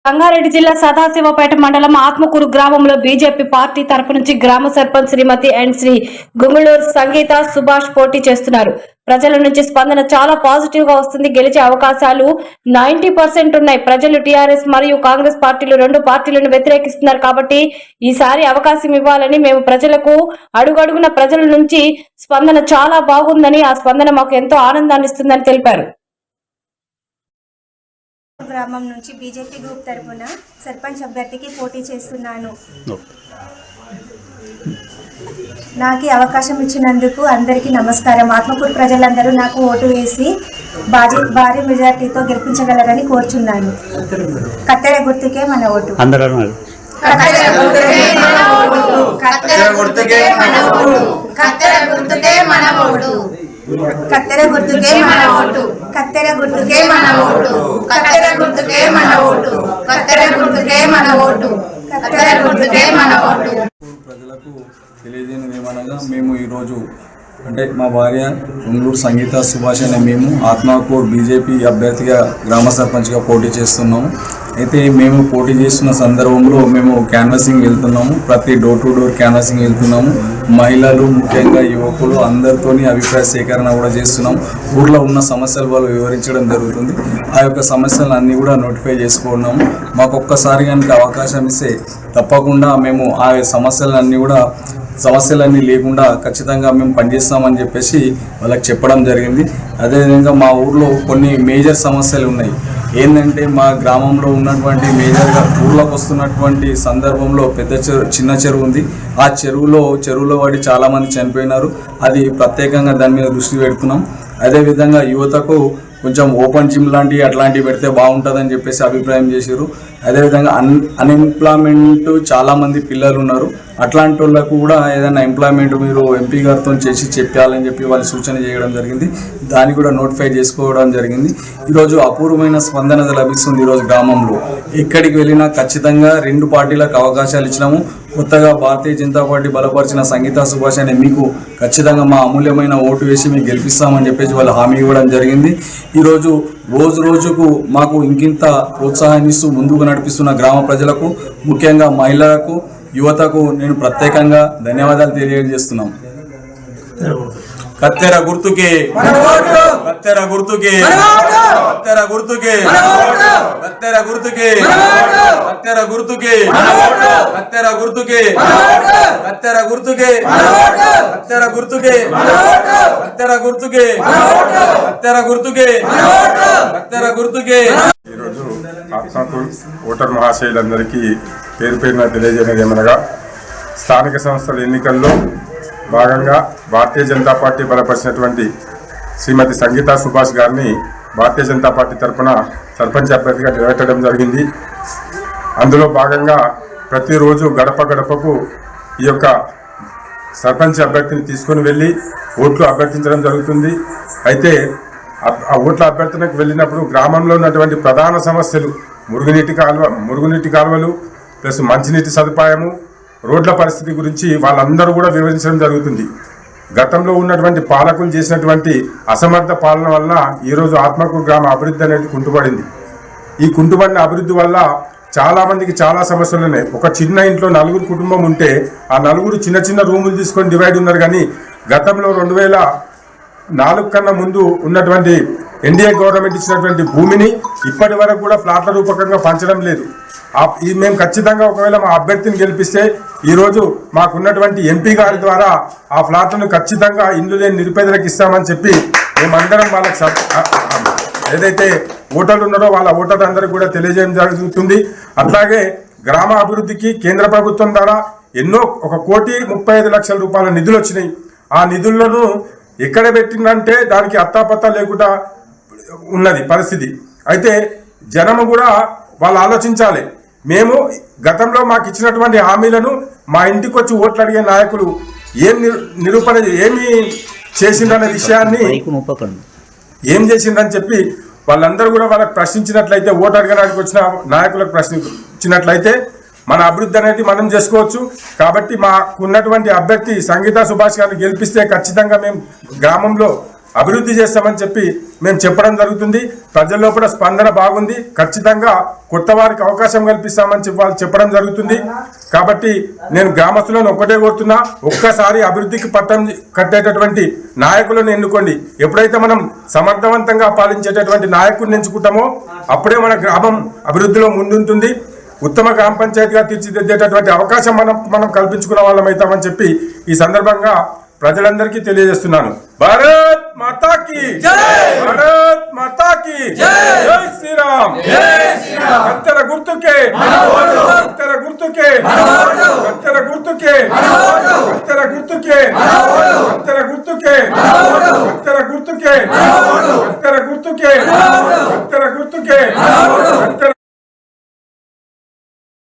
రంగారెడ్డి జిల్లా సదాశివపేట మండలం ఆత్మకూరు గ్రామంలో బీజేపీ పార్టీ తరపు నుంచి గ్రామ సర్పంచ్ శ్రీమతి అండ్ శ్రీ గుంగుళూరు సంగీత సుభాష్ పోటీ చేస్తున్నారు. ప్రజల నుంచి స్పందన చాలా పాజిటివ్ గా వస్తుంది. గెలిచే అవకాశాలు 90% ఉన్నాయి. ప్రజలు టీఆర్ఎస్ మరియు కాంగ్రెస్ పార్టీలు రెండు పార్టీలను వ్యతిరేకిస్తున్నారు కాబట్టి ఈసారి అవకాశం ఇవ్వాలని మేము ప్రజలకు అడుగడుగున ప్రజల నుంచి స్పందన చాలా బాగుందని, ఆ స్పందన మాకు ఎంతో ఆనందాన్ని ఇస్తుందని తెలిపారు. గ్రామం నుంచి బీజేపీ గ్రూప్ తరఫున సర్పంచ్ అభ్యర్థికి పోటీ చేస్తున్నాను. నాకు అవకాశం ఇచ్చినందుకు అందరికీ నమస్కారం. ఆత్మకూరు ప్రజలందరూ నాకు ఓటు వేసి భారీ మెజార్టీతో గెలిపించగలరని కోరుచున్నాను. కత్తెర గుర్తుకే మన ఓటు. కత్తెర గుర్తుకే మన ఓటు. కత్తెర గుర్తుకే మన ఓటు. కత్తెర గుర్తుకే మన ఓటు. కత్తెర గుర్తుకే మన ఓటు. కత్తెర గుర్తుకే మన ఓటు. కత్తెర గుర్తుకే మన ఓటు. కత్తెర గుర్తుకే మన ఓటు. కత్తెర గుర్తుకే మన ఓటు. ప్రజలకు తెలియజేయనిది ఏమనగా, మేము ఈరోజు అంటే మా భార్య గుంగుళూరు సంగీత సుభాష్ అనే మేము ఆత్మకూరు బీజేపీ అభ్యర్థిగా గ్రామ సర్పంచ్గా పోటీ చేస్తున్నాము. అయితే మేము పోటీ చేస్తున్న సందర్భంలో మేము క్యాన్వాసింగ్ వెళ్తున్నాము. ప్రతి డోర్ టు డోర్ క్యాన్వాసింగ్ వెళ్తున్నాము. మహిళలు, ముఖ్యంగా యువకులు అందరితోని అభిప్రాయ సేకరణ కూడా చేస్తున్నాము. ఊర్లో ఉన్న సమస్యలు వాళ్ళు వివరించడం జరుగుతుంది. ఆ యొక్క సమస్యలన్నీ కూడా నోటిఫై చేసుకున్నాము. మాకు ఒక్కసారి కనుక అవకాశం ఇస్తే తప్పకుండా మేము ఆ సమస్యలన్నీ లేకుండా ఖచ్చితంగా మేము పనిచేస్తామని చెప్పేసి వాళ్ళకి చెప్పడం జరిగింది. అదేవిధంగా మా ఊర్లో కొన్ని మేజర్ సమస్యలు ఉన్నాయి. ఏంటంటే మా గ్రామంలో ఉన్నటువంటి మేజర్గా ఊర్లోకి వస్తున్నటువంటి సందర్భంలో చిన్న చెరువు ఉంది. ఆ చెరువులో పడి చాలామంది చనిపోయినారు. అది ప్రత్యేకంగా దాని మీద దృష్టి పెడుతున్నాం. అదేవిధంగా యువతకు కొంచెం ఓపెన్ జిమ్ అట్లాంటివి పెడితే బాగుంటుందని చెప్పేసి అభిప్రాయం చేశారు. అదేవిధంగా అన్ఎంప్లాయ్మెంట్ చాలామంది పిల్లలు ఉన్నారు. అట్లాంటి వాళ్ళకు కూడా ఏదైనా ఎంప్లాయ్మెంట్ మీరు ఎంపీ గారితో చెప్పాలని చెప్పి వాళ్ళు సూచన చేయడం జరిగింది. దాన్ని కూడా నోటిఫై చేసుకోవడం జరిగింది. ఈరోజు అపూర్వమైన స్పందన లభిస్తుంది. ఈరోజు గ్రామంలో ఎక్కడికి వెళ్ళినా ఖచ్చితంగా రెండు పార్టీలకు అవకాశాలు ఇచ్చినాము. కొత్తగా భారతీయ జనతా పార్టీ బలపరిచిన సంగీత సుభాష్ అనే మీకు ఖచ్చితంగా మా అమూల్యమైన ఓటు వేసి మీకు గెలిపిస్తామని చెప్పేసి వాళ్ళు హామీ ఇవ్వడం జరిగింది. ఈరోజు రోజుకు మాకు ఇంకింత ప్రోత్సాహాన్ని ఇస్తూ ముందుకు నడిపిస్తున్న గ్రామ ప్రజలకు, ముఖ్యంగా మహిళలకు, యువతకు నేను ప్రత్యేకంగా ధన్యవాదాలు తెలియజేస్తున్నాం. కత్తెర గుర్తుకే, కత్తెర గుర్తుకే, కత్తెర గుర్తుకే, కత్తెర గుర్తుకే, కత్తెర గుర్తుకే, కత్తెర గుర్తుకే, కత్తెర గుర్తుకే, కత్తెర గుర్తుకే, కత్తెర గుర్తుకే, కత్తెర గుర్తుకే, కత్తెర గుర్తుకే. ఈరోజు ఆత్మకూరు ఓటర్ మహాశయులందరికీ పేరు పేరున తెలియజేయడం ఏమనగా, స్థానిక సంస్థల ఎన్నికల్లో భాగంగా భారతీయ జనతా పార్టీ బలపరిచినటువంటి శ్రీమతి సంగీత సుభాష్ గారిని భారతీయ జనతా పార్టీ తరఫున సర్పంచ్ అభ్యర్థిగా నిలబెట్టడం జరిగింది. అందులో భాగంగా ప్రతిరోజు గడప గడపకు ఈ యొక్క సర్పంచ్ అభ్యర్థిని తీసుకొని వెళ్ళి ఓట్లు అభ్యర్థించడం జరుగుతుంది. అయితే ఆ ఓట్ల అభ్యర్థనకు వెళ్ళినప్పుడు గ్రామంలో ఉన్నటువంటి ప్రధాన సమస్యలు మురుగునీటి కాలువలు ప్లస్ మంచినీటి సదుపాయము, రోడ్ల పరిస్థితి గురించి వాళ్ళందరూ కూడా వివరించడం జరుగుతుంది. గతంలో ఉన్నటువంటి పాలకులు చేసినటువంటి అసమర్థ పాలన వల్ల ఈరోజు ఆత్మకూరు గ్రామ అభివృద్ధి అనేది కుంటుపడింది. ఈ కుంటుపడిన అభివృద్ధి వల్ల చాలామందికి చాలా సమస్యలు ఉన్నాయి. ఒక చిన్న ఇంట్లో 4 కుటుంబం ఉంటే ఆ 4 చిన్న చిన్న రూములు తీసుకొని డివైడ్ ఉన్నారు. కానీ గతంలో 2004 కన్నా ముందు ఉన్నటువంటి ఎన్డీఏ గవర్నమెంట్ ఇచ్చినటువంటి భూమిని ఇప్పటి వరకు కూడా ప్లాట్ల రూపకంగా పంచడం లేదు. మేము ఖచ్చితంగా ఒకవేళ మా అభ్యర్థిని గెలిపిస్తే ఈరోజు మాకున్నటువంటి ఎంపీ గారి ద్వారా ఆ ఫ్లాట్లను ఖచ్చితంగా ఇల్లు లేని నిరుపేదలకు ఇస్తామని చెప్పి మేమందరం వాళ్ళకి ఏదైతే ఓటర్లు ఉన్నారో వాళ్ళ ఓటర్లందరికీ కూడా తెలియజేయడం జరుగుతుంది. అట్లాగే గ్రామ అభివృద్ధికి కేంద్ర ప్రభుత్వం ద్వారా ఎన్నో 1,35,00,000 రూపాయల నిధులు వచ్చినాయి. ఆ నిధులను ఎక్కడ పెట్టిందంటే దానికి అత్తాపత్తా లేకుండా ఉన్నది పరిస్థితి. అయితే జనము కూడా వాళ్ళు ఆలోచించాలి. మేము గతంలో మాకు ఇచ్చినటువంటి హామీలను మా ఇంటికి వచ్చి ఓట్లు అడిగే నాయకులు ఏమి చేసిందనే విషయాన్ని ఏం చేసిందని చెప్పి వాళ్ళందరూ కూడా వాళ్ళకి ప్రశ్నించినట్లయితే, ఓటు అడగడానికి వచ్చిన నాయకులకు ప్రశ్నించినట్లయితే మన అభివృద్ధి అనేది మనం చేసుకోవచ్చు. కాబట్టి మాకున్నటువంటి అభ్యర్థి సంగీత సుభాష్ గారిని గెలిపిస్తే ఖచ్చితంగా మేము గ్రామంలో అభివృద్ధి చేస్తామని చెప్పి మేము చెప్పడం జరుగుతుంది. ప్రజల్లో కూడా స్పందన బాగుంది. ఖచ్చితంగా కొత్త వారికి అవకాశం కల్పిస్తామని చెప్పి వాళ్ళు చెప్పడం జరుగుతుంది. కాబట్టి నేను గ్రామస్తులను ఒక్కటే కోరుతున్నా, ఒక్కసారి అభివృద్ధికి పట్టం కట్టేటటువంటి నాయకులను ఎన్నుకోండి. ఎప్పుడైతే మనం సమర్థవంతంగా పాలించేటటువంటి నాయకుడిని ఎంచుకుంటామో అప్పుడే మన గ్రామం అభివృద్ధిలో ముందుంటుంది. ఉత్తమ గ్రామ పంచాయతీగా తీర్చిదిద్దేటటువంటి అవకాశం మనం కల్పించుకున్న వాళ్ళం అవుతామని చెప్పి ఈ సందర్భంగా ప్రజలందరికీ తెలియజేస్తున్నాను. భారత్ మాతాకి భారత్ మాతాకి జై శ్రీరామ్. కత్తెర గుర్తుకే కత్తెర గుర్తుకే కత్తెర గుర్తుకే కత్తెర గుర్తుకే కత్తెర గుర్తుకే కత్తెర గుర్తుకే కత్తెర గుర్తుకే